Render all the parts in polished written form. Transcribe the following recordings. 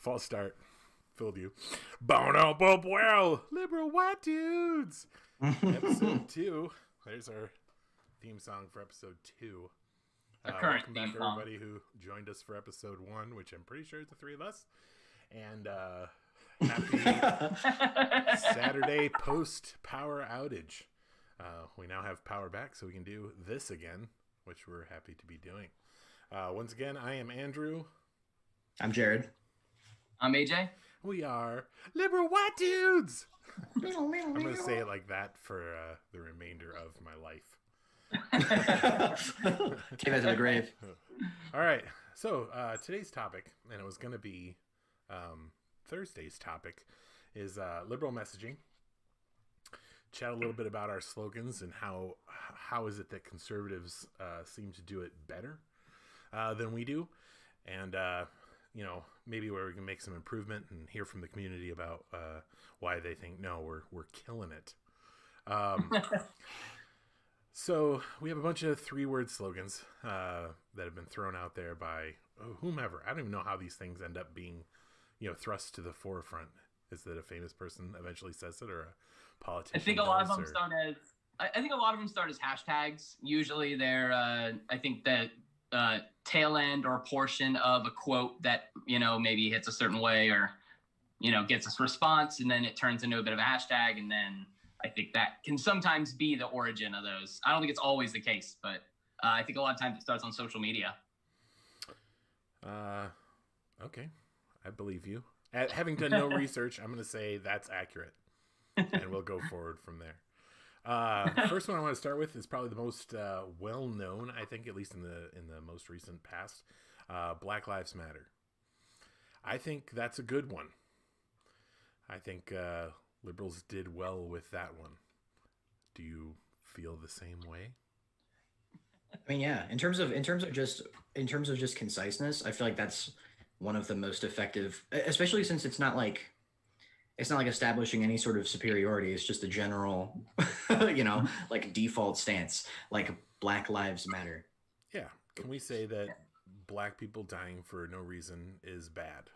False start. Fooled you. Bono Bobo, liberal white dudes. Episode 2. There's our theme song for episode 2. Welcome back, everybody who joined us for episode 1, which I'm pretty sure is the three of us. And happy Saturday post-power outage. We now have power back, so we can do this again, which we're happy to be doing. Once again, I am Andrew. I'm Jared. I'm AJ. We are liberal white dudes. I'm going to say it like that for the remainder of my life. Take that to the grave. All right. So today's topic, and it was going to be Thursday's topic, is liberal messaging. Chat a little bit about our slogans and how is it that conservatives seem to do it better than we do, and maybe where we can make some improvement and hear from the community about why they think we're killing it. So we have a bunch of 3-word slogans that have been thrown out there by whomever. I don't even know how these things end up being, thrust to the forefront. Is that a famous person eventually says it, or a politician? I think a lot of them start as. I think a lot of them start as hashtags. Usually, they're. I think that tail end or portion of a quote that maybe hits a certain way or gets a response, and then it turns into a bit of a hashtag, and then I think that can sometimes be the origin of those. I don't think it's always the case, but I think a lot of times it starts on social media. Okay, I believe you. Having done no research, I'm going to say that's accurate, and we'll go forward from there. First one I want to start with is probably the most well-known, I think, at least in the most recent past. Black Lives Matter. I think that's a good one. I think liberals did well with that one. Do you feel the same way? I mean, yeah. In terms of just conciseness, I feel like that's one of the most effective, especially since it's not like establishing any sort of superiority. It's just a general, like default stance, like Black Lives Matter. Yeah. Can we say that black people dying for no reason is bad?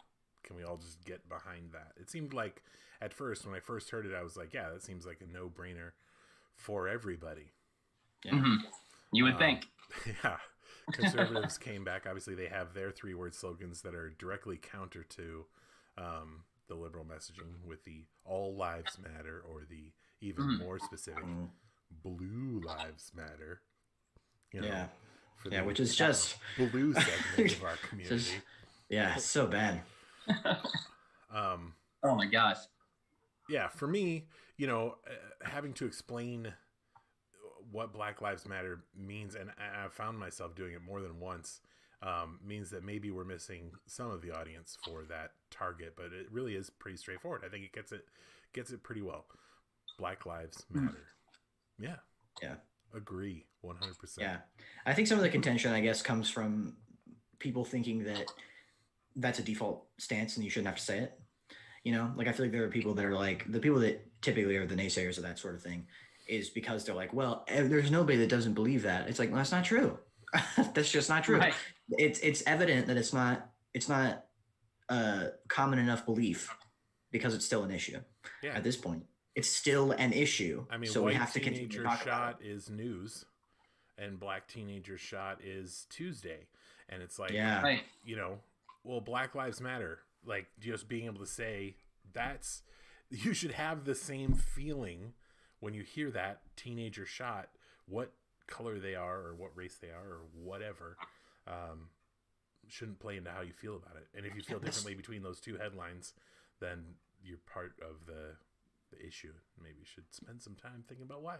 Can we all just get behind that? It seemed like at first, when I first heard it, I was like, yeah, that seems like a no-brainer for everybody. Yeah. Mm-hmm. You would think. Yeah. Conservatives came back. Obviously, they have their 3-word slogans that are directly counter to the liberal messaging with the All Lives Matter, or the even more specific Blue Lives Matter. Which is just blue segment of our community. So bad. Oh my gosh. Yeah, for me, having to explain what Black Lives Matter means, and I found myself doing it more than once, means that maybe we're missing some of the audience for that target, but it really is pretty straightforward. I think it gets it pretty well. Black Lives Matter. Yeah. Agree 100%. Yeah. I think some of the contention, I guess, comes from people thinking that that's a default stance and you shouldn't have to say it. I feel like there are people that are like, the people that typically are the naysayers of that sort of thing is because they're like, well, there's nobody that doesn't believe that. It's like, well, that's not true. That's just not true. Right. It's evident that it's not a common enough belief because it's still an issue at this point. It's still an issue. I mean, so white we have to continue teenager to talk shot about it. is news, and black teenager shot is Tuesday, and it's like, well, Black Lives Matter. Like, just being able to say you should have the same feeling when you hear that teenager shot, what color they are or what race they are or whatever, shouldn't play into how you feel about it. And if you feel differently between those two headlines, then you're part of the issue. Maybe you should spend some time thinking about why.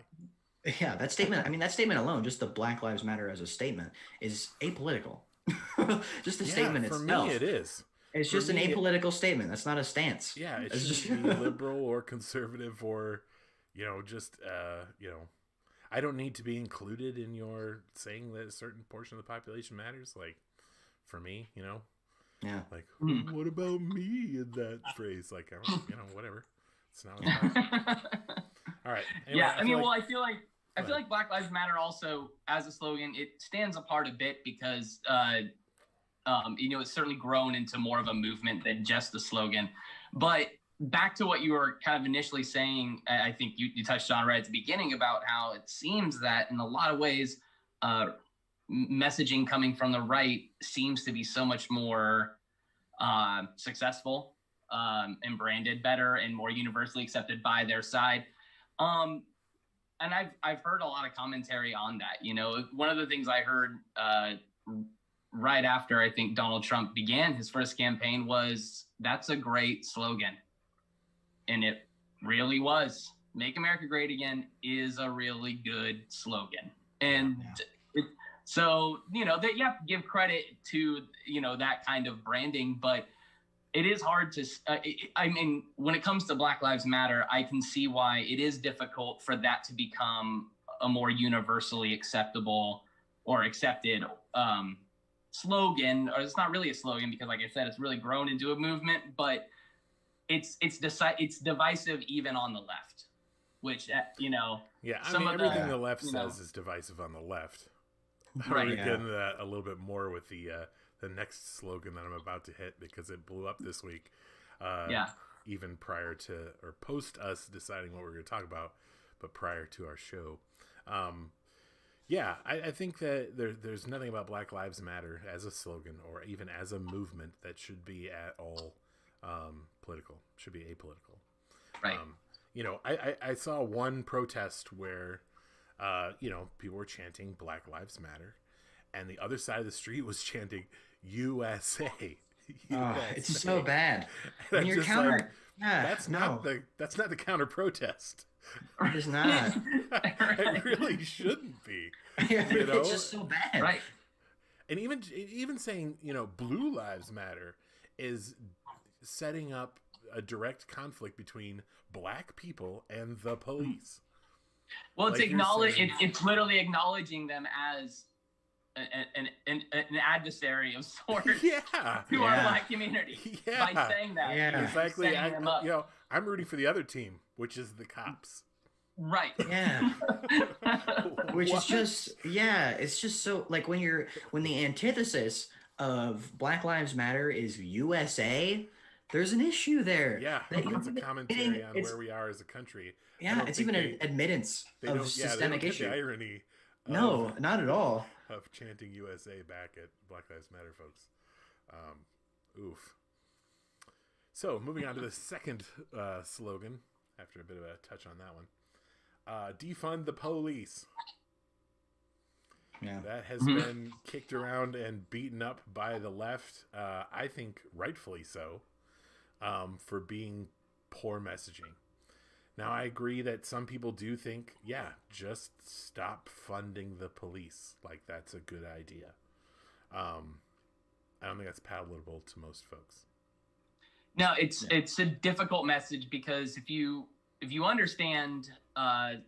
Yeah, that statement alone, just the Black Lives Matter as a statement, is apolitical. Just the statement for itself. Me it is. It's just an apolitical statement. That's not a stance. Yeah, it shouldn't be liberal or conservative or, I don't need to be included in your saying that a certain portion of the population matters. Like, for me, Yeah. Like, what about me in that phrase? Like, I don't, whatever. It's not about All right. Anyway, yeah, I feel like Black Lives Matter also, as a slogan, it stands apart a bit because It's certainly grown into more of a movement than just a slogan. But back to what you were kind of initially saying, I think you touched on right at the beginning about how it seems that in a lot of ways, messaging coming from the right seems to be so much more successful and branded better and more universally accepted by their side. And I've heard a lot of commentary on that. One of the things I heard right after I think Donald Trump began his first campaign was, that's a great slogan. And it really was. Make America Great Again is a really good slogan. And so, that you have to give credit to, that kind of branding, but it is hard to, when it comes to Black Lives Matter, I can see why it is difficult for that to become a more universally acceptable or accepted slogan. Or it's not really a slogan because, like I said, it's really grown into a movement, but it's divisive even on the left, which, Yeah, everything the left says is divisive on the left. Right. We're getting that a little bit more with the next slogan that I'm about to hit because it blew up this week. Even prior to or post us deciding what we're going to talk about, but prior to our show. I think that there's nothing about Black Lives Matter as a slogan or even as a movement that should be at all political. Should be apolitical. Right. I saw one protest where people were chanting Black Lives Matter, and the other side of the street was chanting USA. It's so bad. When you're counter, that's not the counter protest. It is not. It really shouldn't be. It's just so bad. Right. And even saying Blue Lives Matter is setting up a direct conflict between Black people and the police. Well, it's literally acknowledging them as an adversary of sorts to our Black community by saying that. Yeah, exactly. I'm rooting for the other team, which is the cops. Right. Yeah. Which is just it's just so like when the antithesis of Black Lives Matter is USA, there's an issue there. Yeah, it's a commentary on where we are as a country. Yeah, it's even an admittance of systemic issue. The irony. No, not at all. Of chanting USA back at Black Lives Matter, folks. Oof. So, moving on to the second slogan, after a bit of a touch on that one. Defund the police. Yeah. That has been kicked around and beaten up by the left, I think rightfully so, for being poor messaging. Now, I agree that some people do think, just stop funding the police. Like, that's a good idea. I don't think that's palatable to most folks. No, it's a difficult message because if you understand, I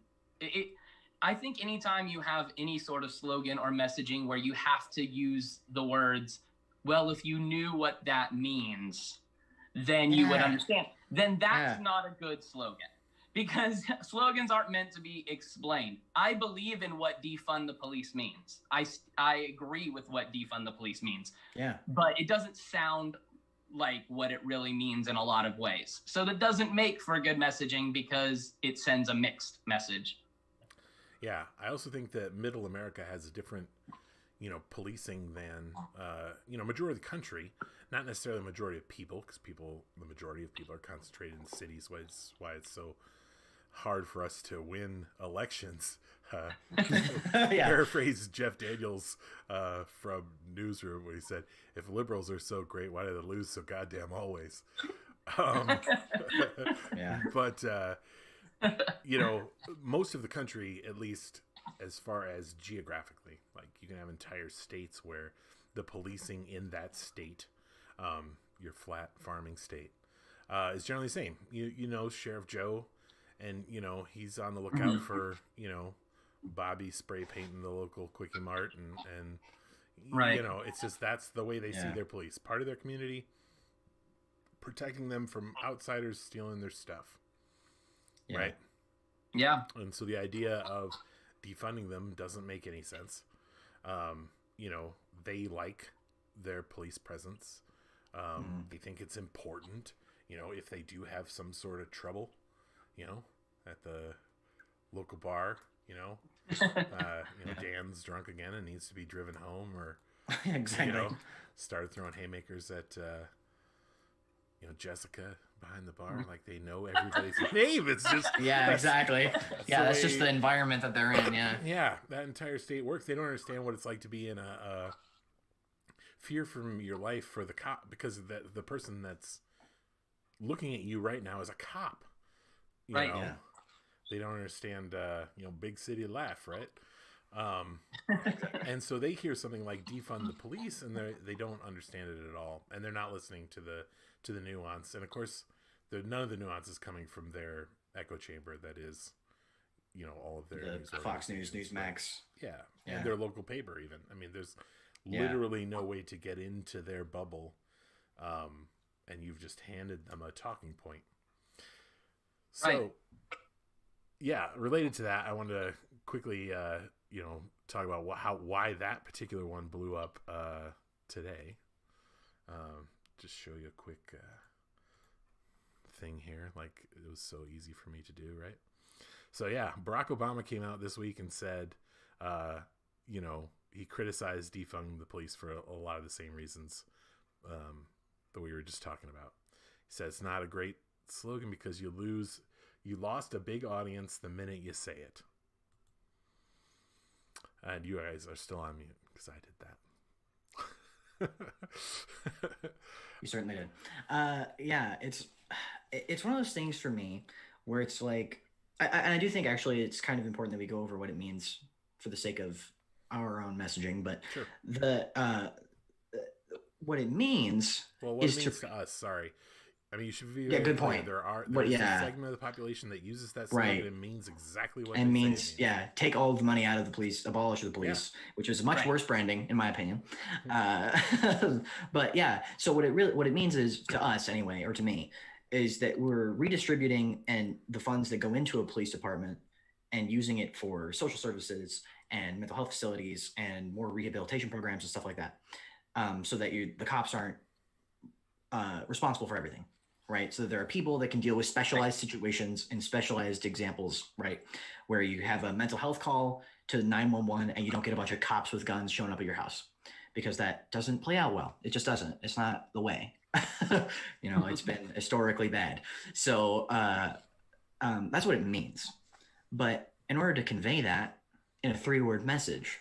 think anytime you have any sort of slogan or messaging where you have to use the words, well, if you knew what that means, then you would understand. Then that's not a good slogan. Because slogans aren't meant to be explained. I believe in what defund the police means. I agree with what defund the police means. Yeah. But it doesn't sound like what it really means in a lot of ways. So that doesn't make for good messaging because it sends a mixed message. Yeah, I also think that middle America has a different, policing than, majority of the country. Not necessarily the majority of people, because the majority of people are concentrated in cities, why it's so hard for us to win elections. Paraphrase Jeff Daniels from Newsroom, where he said, if liberals are so great, why do they lose so goddamn always? But most of the country, at least as far as geographically, like you can have entire states where the policing in that state, your flat farming state, is generally the same. Sheriff Joe, and he's on the lookout for Bobby spray painting the local Quickie Mart, and right. It's just that's the way they see their police, part of their community, protecting them from outsiders stealing their stuff. Right. Yeah. And so the idea of defunding them doesn't make any sense. They like their police presence. They think it's important, if they do have some sort of trouble, at the local bar, Dan's drunk again and needs to be driven home, or exactly. Started throwing haymakers at Jessica behind the bar, like they know everybody's name. It's just exactly. That's just the environment that they're in. Yeah, that entire state works. They don't understand what it's like to be in a fear from your life for the cop, because the person that's looking at you right now is a cop. You know? They don't understand, big city laugh, right? And so they hear something like defund the police, and they don't understand it at all, and they're not listening to the nuance. And of course, none of the nuance is coming from their echo chamber. That is, all of their Fox News, Newsmax, and their local paper. Even, I mean, there's literally no way to get into their bubble, and you've just handed them a talking point. So, related to that, I wanted to quickly, talk about why that particular one blew up today. Just show you a quick thing here. Like, it was so easy for me to do, right? So Barack Obama came out this week and said, he criticized defunding the police for a lot of the same reasons that we were just talking about. He said it's not a great slogan because you lost a big audience the minute you say it. And you guys are still on mute because I did that. You certainly did. It's one of those things for me where it's like, and I do think actually it's kind of important that we go over what it means for the sake of our own messaging, but sure. What it means is it means to us. Sorry. I mean, you should be good point. There's a segment of the population that uses that slogan. Right. It means exactly what it means. Take all the money out of the police, abolish the police, which is much worse branding, in my opinion. But so what it means is, to us anyway, or to me, is that we're redistributing and the funds that go into a police department and using it for social services and mental health facilities and more rehabilitation programs and stuff like that, so that the cops aren't responsible for everything. Right. So there are people that can deal with specialized situations and specialized examples, right? Where you have a mental health call to 911 and you don't get a bunch of cops with guns showing up at your house, because that doesn't play out well. It just doesn't. It's not the way. It's been historically bad. So that's what it means. But in order to convey that in a 3-word message,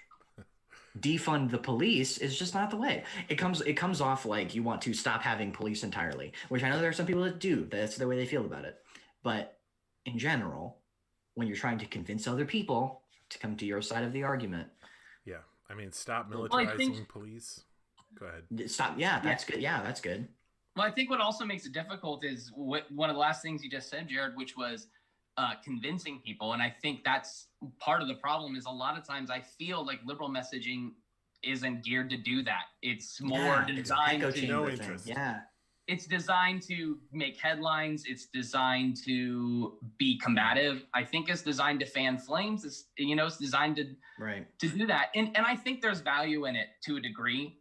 defund the police is just not the way. It comes off like you want to stop having police entirely, which I know there are some people that do. That's the way they feel about it. But in general, when you're trying to convince other people to come to your side of the argument. Yeah. I mean, stop militarizing police. Go ahead. Stop. Yeah, that's good. Yeah, that's good. Well, I think what also makes it difficult is one of the last things you just said, Jared, which was convincing people. And I think that's part of the problem. Is a lot of times I feel like liberal messaging isn't geared to do that. It's more designed to no interest. Yeah. It's designed to make headlines. It's designed to be combative. I think it's designed to fan flames. It's designed to do that. And I think there's value in it to a degree,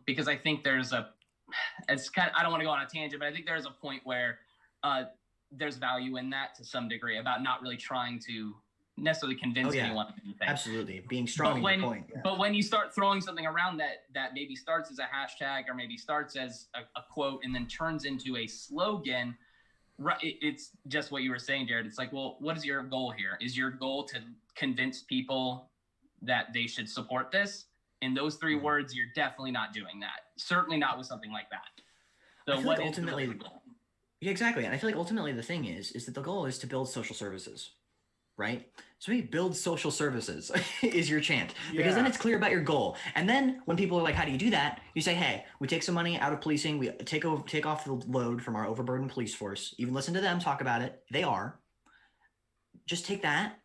because I think I don't want to go on a tangent, but I think there's a point where there's value in that to some degree, about not really trying to necessarily convince anyone of anything. Absolutely. Being strong in your point. Yeah. But when you start throwing something around that maybe starts as a hashtag or maybe starts as a quote and then turns into a slogan, it's just what you were saying, Jared. It's like, well, what is your goal here? Is your goal to convince people that they should support this? In those 3 words, you're definitely not doing that. Certainly not with something like that. So what ultimately is the goal? Yeah, exactly. And I feel like ultimately the thing is that the goal is to build social services, right? So we build social services is your chant, because then it's clear about your goal. And then when people are like, how do you do that? You say, hey, we take some money out of policing. We take off the load from our overburdened police force. Even listen to them talk about it. They are. Just take that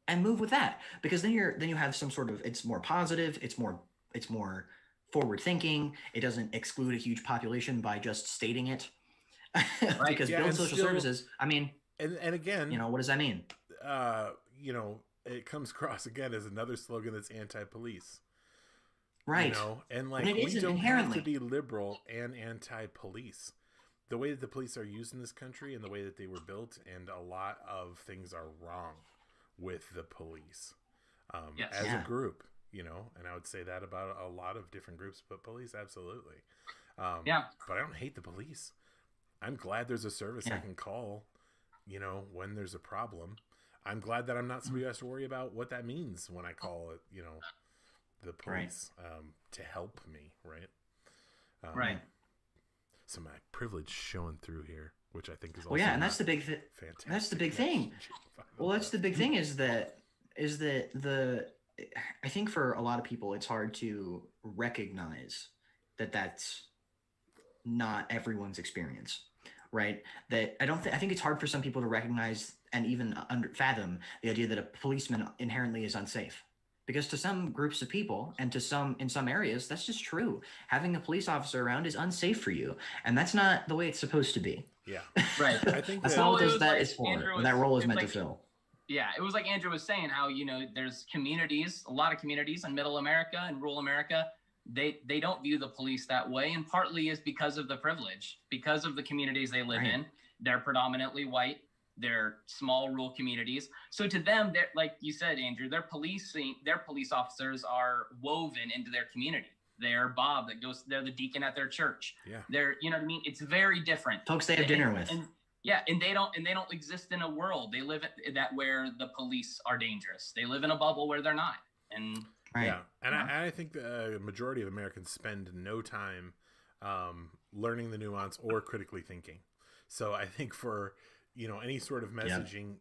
and move with that, because then you have some sort of, it's more positive. It's more forward thinking. It doesn't exclude a huge population by just stating it. Because build social services, I mean, and again, what does that mean? It comes across again as another slogan that's anti-police. Right. You know, and like we don't have to be liberal and anti-police. The way that the police are used in this country and the way that they were built, and a lot of things are wrong with the police as a group, you know, and I would say that about a lot of different groups, but police, absolutely. But I don't hate the police. I'm glad there's a service I can call, you know, when there's a problem. I'm glad that I'm not somebody who has to worry about what that means when I call it, you know, the police to help me, right? Right. So my privilege showing through here, which I think is also and that's the big fantastic. That's the big thing. Well, that's the big thing is that I think for a lot of people it's hard to recognize that that's not everyone's experience, right? That I think it's hard for some people to recognize and even fathom the idea that a policeman inherently is unsafe. Because to some groups of people and in some areas, that's just true. Having a police officer around is unsafe for you. And that's not the way it's supposed to be. Yeah. Right. I think that's not what that is for. That role is meant to fill. Yeah. It was like Andrew was saying how, you know, there's communities, a lot of communities in middle America and rural America. They don't view the police that way. And partly is because of the privilege, because of the communities they live in. They're predominantly white. They're small rural communities. So to them, they're, like you said, Andrew, their police officers are woven into their community. They're Bob they're the deacon at their church. Yeah. They're, you know what I mean? It's very different. Folks they have dinner with. And they don't exist in a world. They live that where the police are dangerous. They live in a bubble where they're not. And yeah. And I think the majority of Americans spend no time learning the nuance or critically thinking. So I think for, you know, any sort of messaging,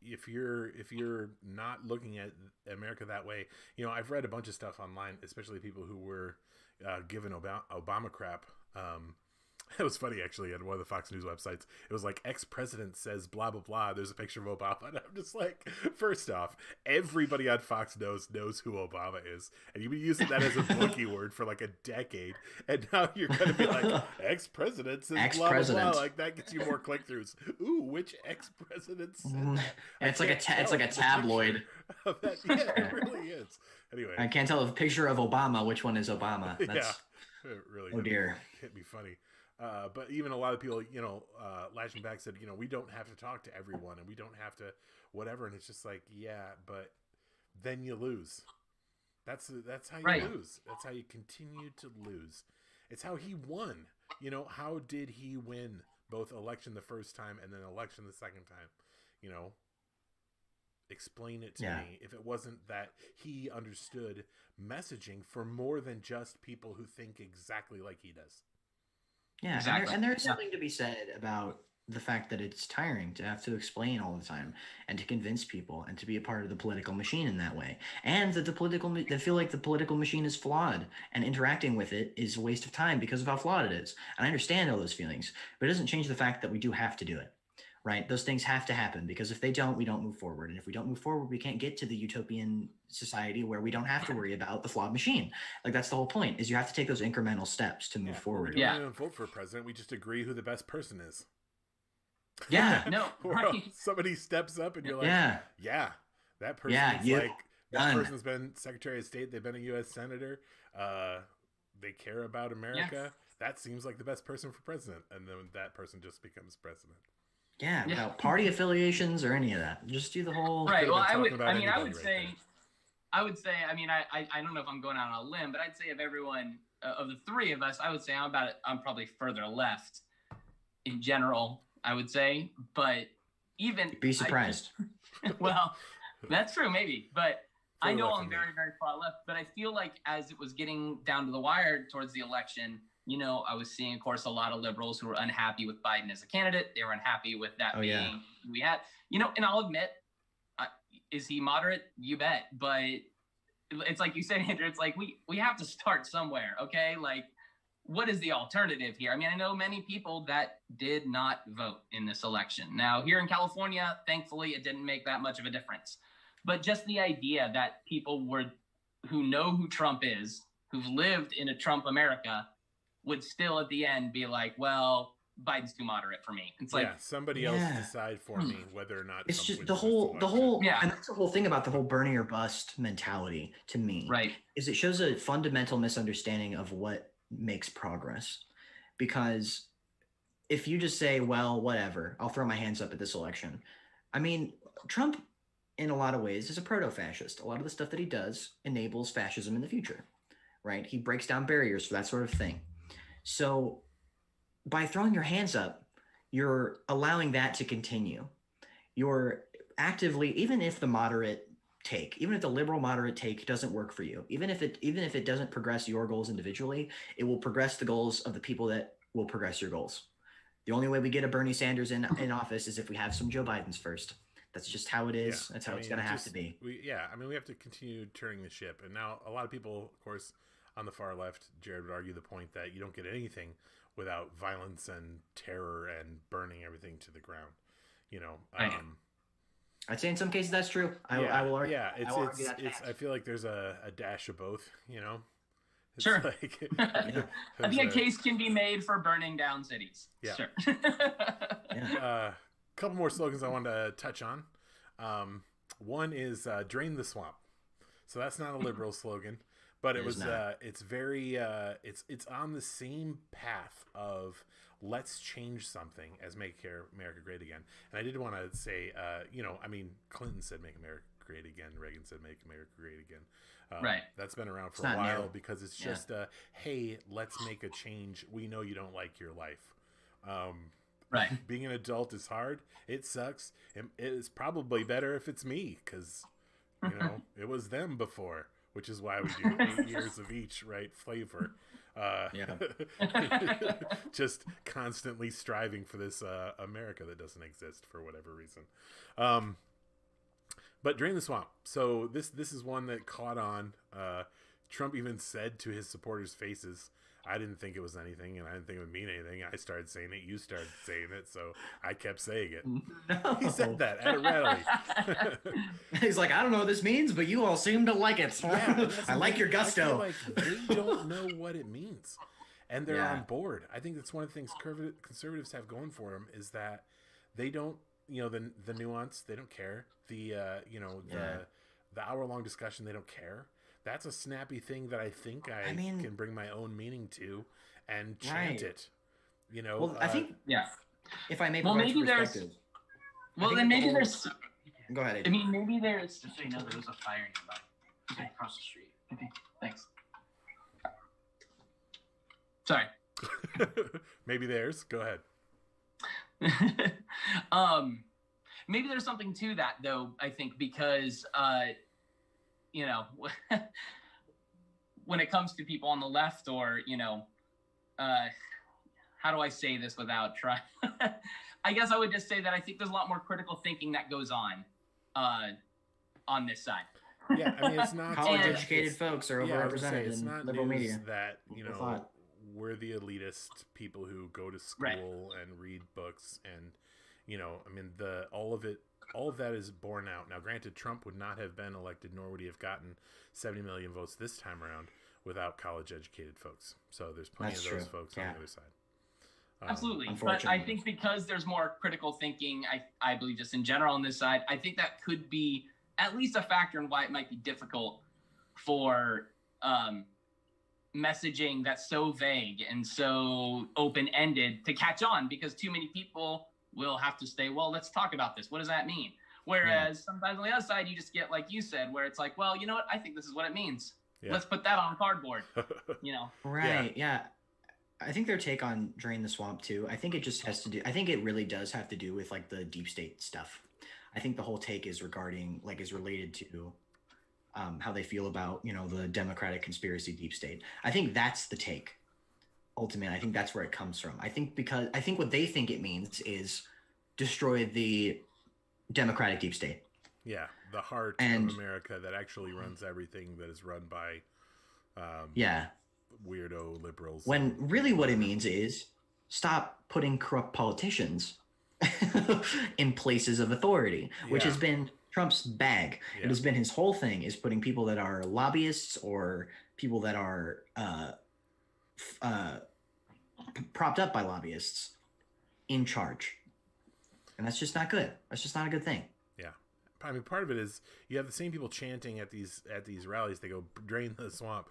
if you're not looking at America that way, you know, I've read a bunch of stuff online, especially people who were given Obama crap. It was funny, actually, on one of the Fox News websites. It was like, ex-president says blah, blah, blah. There's a picture of Obama. And I'm just like, first off, everybody on Fox knows who Obama is. And you've been using that as a bookie word for like a decade. And now you're going to be like, ex-president says blah, blah, blah. Like, that gets you more click-throughs. Ooh, which ex-president said It's like a tabloid. Yeah, it really is. Anyway. I can't tell a picture of Obama. Which one is Obama? That's, it really hit me funny. But even a lot of people, you know, lashing back said, you know, we don't have to talk to everyone and we don't have to whatever. And it's just like, yeah, but then you lose. That's how you lose. That's how you continue to lose. It's how he won. You know, how did he win both election the first time and then election the second time? You know, explain it to me if it wasn't that he understood messaging for more than just people who think exactly like he does. Yeah, exactly. And there's something to be said about the fact that it's tiring to have to explain all the time and to convince people and to be a part of the political machine in that way. And that they feel like the political machine is flawed and interacting with it is a waste of time because of how flawed it is. And I understand all those feelings, but it doesn't change the fact that we do have to do it. Right? Those things have to happen because if they don't, we don't move forward. And if we don't move forward, we can't get to the utopian society where we don't have to worry about the flawed machine. Like, that's the whole point, is you have to take those incremental steps to move forward. We don't even vote for a president. We just agree who the best person is. Yeah. No. Right. Somebody steps up and you're like, yeah, that person that person's been Secretary of State. They've been a U.S. Senator. They care about America. Yes. That seems like the best person for president. And then that person just becomes president. Yeah, without party affiliations or any of that. Just do the whole... Right, well, I would say, I don't know if I'm going out on a limb, but I'd say of everyone, of the three of us, I would say I'm probably further left in general, I would say. But even... You'd be surprised. Well, that's true, maybe. But I know I'm very, very far left. But I feel like as it was getting down to the wire towards the election... You know, I was seeing, of course, a lot of liberals who were unhappy with Biden as a candidate. They were unhappy with that being who we had. You know, and I'll admit, is he moderate? You bet. But it's like you said, Andrew, it's like we have to start somewhere, okay? Like, what is the alternative here? I mean, I know many people that did not vote in this election. Now, here in California, thankfully, it didn't make that much of a difference. But just the idea that people who know who Trump is, who've lived in a Trump America, would still at the end be like, well, Biden's too moderate for me. It's somebody else decide for me whether or not it's just the whole and that's the whole thing about the whole Bernie or bust mentality to me, right? Is it shows a fundamental misunderstanding of what makes progress. Because if you just say, well, whatever, I'll throw my hands up at this election. I mean, Trump in a lot of ways is a proto-fascist. A lot of the stuff that he does enables fascism in the future, right? He breaks down barriers for that sort of thing. So by throwing your hands up, you're allowing that to continue. You're actively, even if the liberal moderate take doesn't work for you, even if it doesn't progress your goals individually, it will progress the goals of the people that will progress your goals. The only way we get a Bernie Sanders in office is if we have some Joe Bidens first. That's just how it is. That's how it's going to have to be. We have to continue turning the ship. And now a lot of people, of course, on the far left, Jared would argue the point that you don't get anything without violence and terror and burning everything to the ground. I'd say in some cases that's true. I will argue. Yeah, I feel like there's a dash of both. It's sure. I think a case can be made for burning down cities. Yeah. Sure. A couple more slogans I wanted to touch on. One is "Drain the Swamp." So that's not a liberal slogan, but it's very it's on the same path of let's change something as Make America Great Again. And I did want to say, Clinton said Make America Great Again. Reagan said Make America Great Again. Right. That's been around for a while because it's just, hey, let's make a change. We know you don't like your life. Right. Being an adult is hard. It sucks. It is probably better if it's me because, it was them before, which is why we do 8 years of each, right? Flavor. Just constantly striving for this America that doesn't exist for whatever reason. But Drain the Swamp. So this is one that caught on. Trump even said to his supporters' faces, I didn't think it was anything, and I didn't think it would mean anything. I started saying it. You started saying it, so I kept saying it. No. He said that at a rally. He's like, I don't know what this means, but you all seem to like it. I like your gusto. I feel like they don't know what it means, and they're on board. I think that's one of the things conservatives have going for them is that they don't, the nuance. They don't care. The hour-long discussion. They don't care. That's a snappy thing that I think I can bring my own meaning to and chant it. Well, I think if I may provide some perspective. Well, then maybe there's. Go ahead. I mean, maybe there's. Just so you know, there was a fire nearby. Okay, across the street. Okay, thanks. Sorry. Maybe there's. Go ahead. Maybe there's something to that, though. I think because. When it comes to people on the left or, how do I say this without trying? I guess I would just say that I think there's a lot more critical thinking that goes on this side. Yeah, I mean, it's not college-educated folks are overrepresented in liberal media. That, we're the elitist people who go to school and read books and, all of that is borne out. Now, granted, Trump would not have been elected, nor would he have gotten 70 million votes this time around without college-educated folks. So there's plenty of those folks on the other side. Absolutely. But I think because there's more critical thinking, I believe just in general on this side, I think that could be at least a factor in why it might be difficult for messaging that's so vague and so open-ended to catch on because too many people will have to say, well, let's talk about this. What does that mean? Whereas sometimes on the other side, you just get, like you said, where it's like, well, you know what? I think this is what it means. Yeah. Let's put that on cardboard, Right. Yeah. I think their take on Drain the Swamp too. I think it just has to do, I think it really does have to do with like the deep state stuff. I think the whole take is related to how they feel about, the Democratic conspiracy deep state. I think that's the take. Ultimately, I think that's where it comes from. I think what they think it means is destroy the Democratic deep state. Yeah, the heart of America that actually runs everything that is run by weirdo liberals. When really what it means is stop putting corrupt politicians in places of authority, which has been Trump's bag. Yeah. It has been his whole thing is putting people that are lobbyists or people that are propped up by lobbyists in charge. And that's just not good. That's just not a good thing. Yeah. I mean, part of it is you have the same people chanting at these rallies. They go, drain the swamp,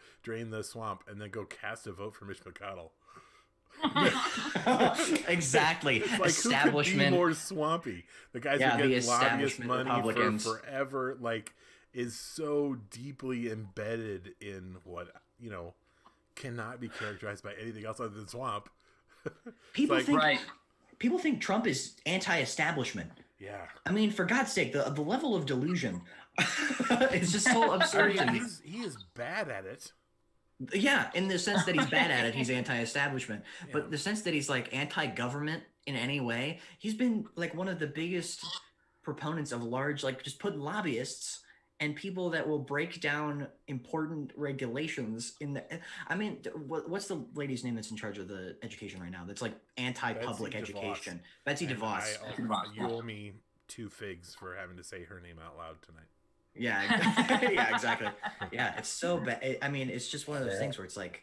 and then go cast a vote for Mitch McConnell. Exactly. It's like, establishment. Who could be more swampy? The guys who get lobbyist money for forever, like, is so deeply embedded in what, cannot be characterized by anything else other than swamp. People think Trump is anti-establishment. Yeah. I mean, for God's sake, the level of delusion is just so absurd to me. He is bad at it. Yeah, in the sense that he's bad at it, he's anti-establishment. Yeah. But the sense that he's like anti-government in any way, he's been like one of the biggest proponents of large, like just put lobbyists and people that will break down important regulations in the. I mean, what's the lady's name that's in charge of the education right now? That's like anti-public education. Betsy DeVos. You owe me 2 figs for having to say her name out loud tonight. Yeah, yeah, exactly. Yeah, it's so bad. I mean, it's just one of those things where it's like,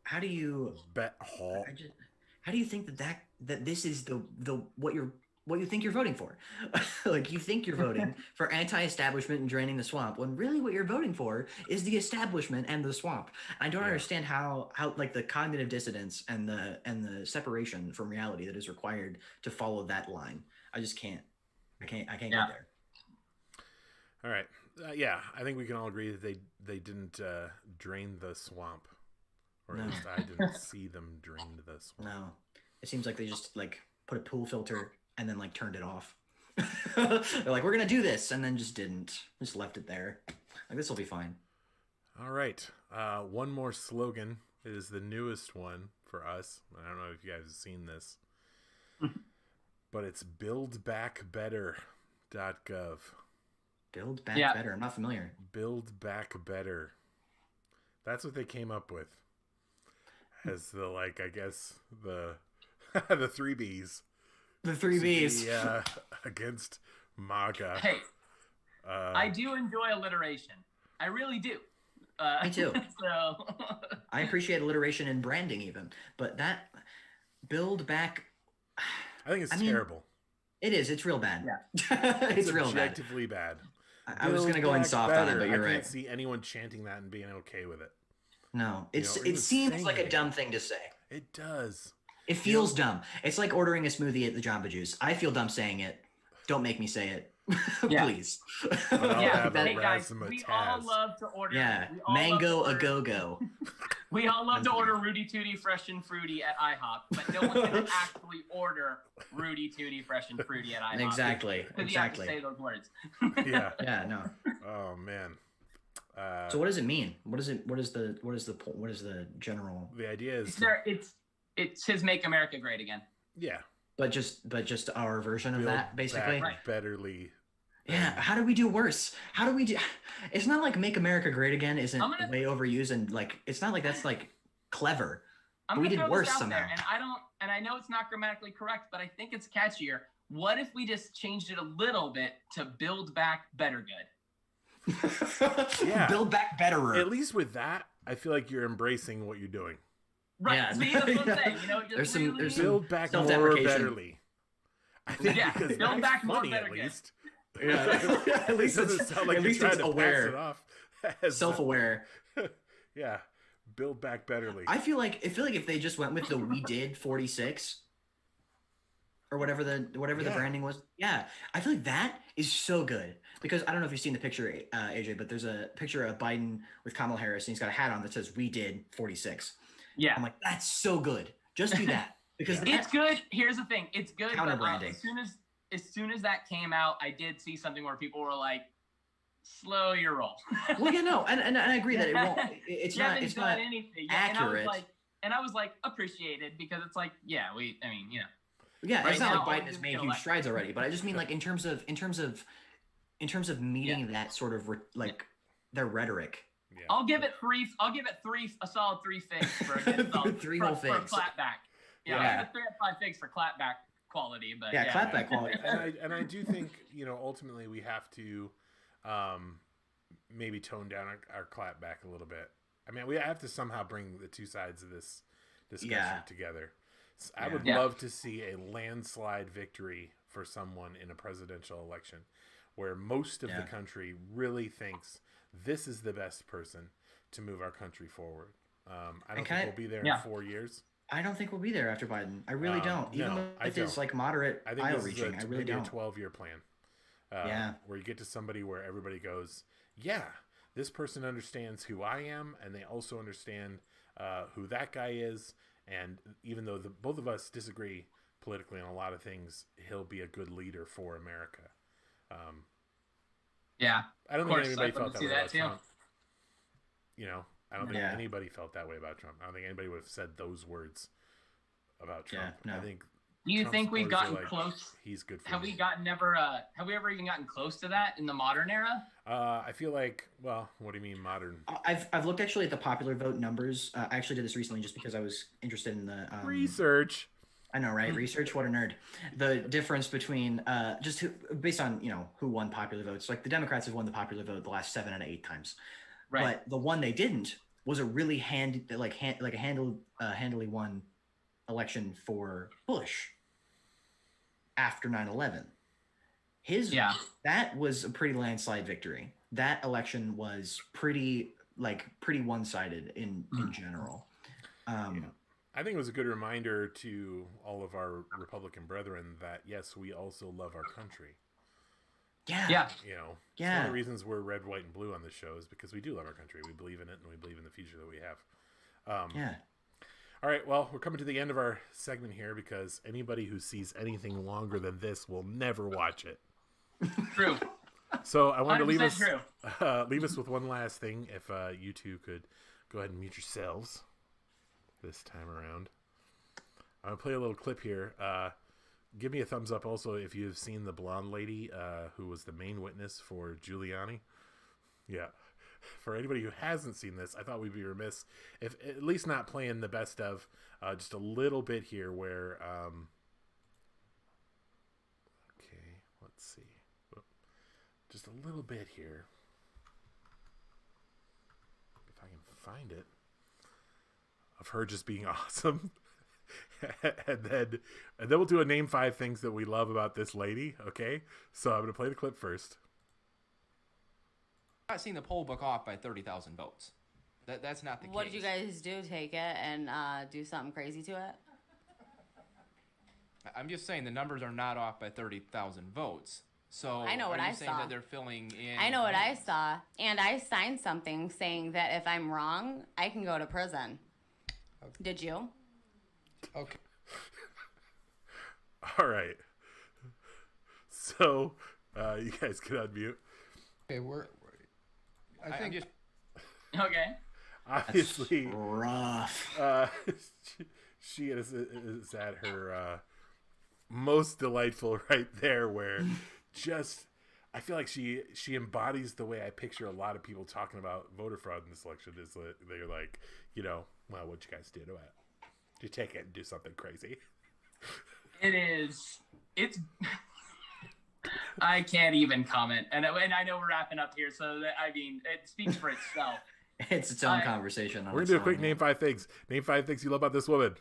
how do you think that this is the what you think you're voting for? Like, you think you're voting for anti-establishment and draining the swamp, when really what you're voting for is the establishment and the swamp. I don't understand how like the cognitive dissonance and the separation from reality that is required to follow that line. I just can't. I can't get there. All right. Yeah, I think we can all agree that they didn't drain the swamp, or at least I didn't see them drain the swamp. No, it seems like they just like put a pool filter and then like turned it off. They're like, we're gonna do this, and then just didn't. Just left it there. Like, this will be fine. All right. One more slogan. It is the newest one for us. I don't know if you guys have seen this, but it's buildbackbetter.gov. Build back better. I'm not familiar. Build back better. That's what they came up with as the, like, I guess the the 3 Bs. The 3 Bs against MAGA. Hey, I do enjoy alliteration. I really do. Me too. So I appreciate alliteration and branding even, but that build back. I think it's terrible. It is. It's real bad. Yeah. It's real bad. Objectively bad. I was going to go in soft on it, but you're right. I can't see anyone chanting that and being okay with it. No, it seems like a dumb thing to say. It does. It feels dumb. It's like ordering a smoothie at the Jamba Juice. I feel dumb saying it. Don't make me say it. Please. Hey guys, we all love to order. Yeah, mango a go-go. We all love to order Rudy Tooty Fresh and Fruity at IHOP, but no one's going to actually order Rudy Tooty Fresh and Fruity at IHOP. Exactly. Because you have to say those words. Yeah. Yeah. No. Oh man. So what does it mean? What is the general? The idea is it's his "Make America Great Again." Yeah. But just our version of that, basically. Betterly. Yeah. How do we do worse? How do we do? It's not like "Make America Great Again" isn't way overused, and like it's not like that's like clever. We did worse somehow. And I know it's not grammatically correct, but I think it's catchier. What if we just changed it a little bit to "Build Back Better Good"? Yeah. Build back betterer. At least with that, I feel like you're embracing what you're doing. Right. Yeah. See, that's what I'm saying. Just there's build back more betterly. I think because build back more better. At least. Yeah. At least it doesn't sound like it's aware. Self-aware. Yeah. Build back betterly. I feel like if they just went with the "we did 46" or whatever the branding was. Yeah. I feel like that is so good. Because I don't know if you've seen the picture, AJ, but there's a picture of Biden with Kamala Harris, and he's got a hat on that says "We did 46." Yeah, I'm like, that's so good. Just do that because it's good. Here's the thing, it's good. Counter branding. As soon as that came out, I did see something where people were like, "Slow your roll." Well, yeah, no, and I agree that it won't. It's not anything accurate. And I was like, appreciated, because it's like, yeah, Yeah, right, it's not like Biden has made huge strides already, but I just mean like in terms of meeting that sort of their rhetoric. Yeah. I'll give it a solid 3 figs for a good solid, 3 whole figs. For clapback. Yeah, I'll give it 3 out of 5 figs for clapback quality. But clapback quality. And I do think, ultimately we have to maybe tone down our clapback a little bit. I mean, we have to somehow bring the two sides of this discussion together. I would love to see a landslide victory for someone in a presidential election where most of the country really thinks this is the best person to move our country forward. I don't think we'll be there in 4 years. I don't think we'll be there after Biden. I really don't. Even though it is like moderate aisle reaching, I really don't. A 12-year plan. Where you get to somebody where everybody goes, yeah, this person understands who I am, and they also understand who that guy is. And even though both of us disagree politically on a lot of things, he'll be a good leader for America. I don't think anybody felt that way about Trump. You know, I don't think anybody felt that way about Trump. I don't think anybody would have said those words about Trump. No. I think. Do you think we've gotten close? He's good for Have we ever even gotten close to that in the modern era? I feel like, well, what do you mean modern? I've looked actually at the popular vote numbers. I actually did this recently just because I was interested in the research. I know, right? Research, what a nerd. The difference between based on who won popular votes. Like the Democrats have won the popular vote the last 7 out of 8 times, right? But the one they didn't was a really handily won election for Bush after 9/11. That was a pretty landslide victory. That election was pretty one-sided in general. I think it was a good reminder to all of our Republican brethren that yes, we also love our country. Yeah. It's one of the reasons we're red, white, and blue on this show is because we do love our country. We believe in it, and we believe in the future that we have. All right, well, we're coming to the end of our segment here because anybody who sees anything longer than this will never watch it. True. So I wanted to leave us with one last thing. If you two could go ahead and mute yourselves this time around. I'm going to play a little clip here. Give me a thumbs up also if you've seen the blonde lady who was the main witness for Giuliani. Yeah. For anybody who hasn't seen this, I thought we'd be remiss if at least not playing the best of just a little bit here where okay, let's see. Just a little bit here. If I can find it. Of her just being awesome. and then we'll do a name 5 things that we love about this lady, okay? So I'm going to play the clip first. Not seeing the poll book off by 30,000 votes. That's not the case. What did you guys do? Take it and do something crazy to it? I'm just saying the numbers are not off by 30,000 votes. So I know what I saying saw. That they're filling in? I know what I saw, and I signed something saying that if I'm wrong, I can go to prison. Okay. Did you? Okay. All right. So you guys can unmute. Okay, I think just okay. Obviously, that's rough. She is at her most delightful right there, where just I feel like she embodies the way I picture a lot of people talking about voter fraud in this election. Is that they're like, well, what'd you guys do to it? Did you take it and do something crazy? It's. I can't even comment, and I know we're wrapping up here, so it speaks for itself. It's its own conversation. We're gonna do a quick name 5 things. Name 5 things you love about this woman.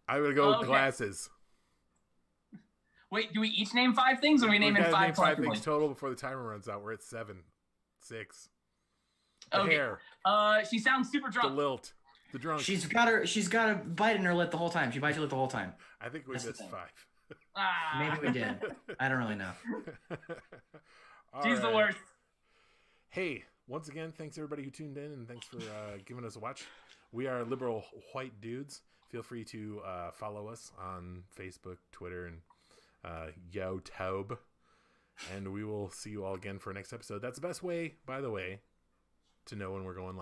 I'm gonna go glasses. Wait, do we each name 5 things, or are we naming 5? Name 5 things total before the timer runs out. We're at 7, 6. The hair. She sounds super drunk. The lilt. The drunk. She's got a bite in her lip the whole time. She bites her lip the whole time. I think we missed 5. Maybe we did. I don't really know. She's the worst. Hey, once again, thanks everybody who tuned in, and thanks for giving us a watch. We are liberal white dudes. Feel free to follow us on Facebook, Twitter, and YouTube. And we will see you all again for our next episode. That's the best way, by the way, to know when we're going live.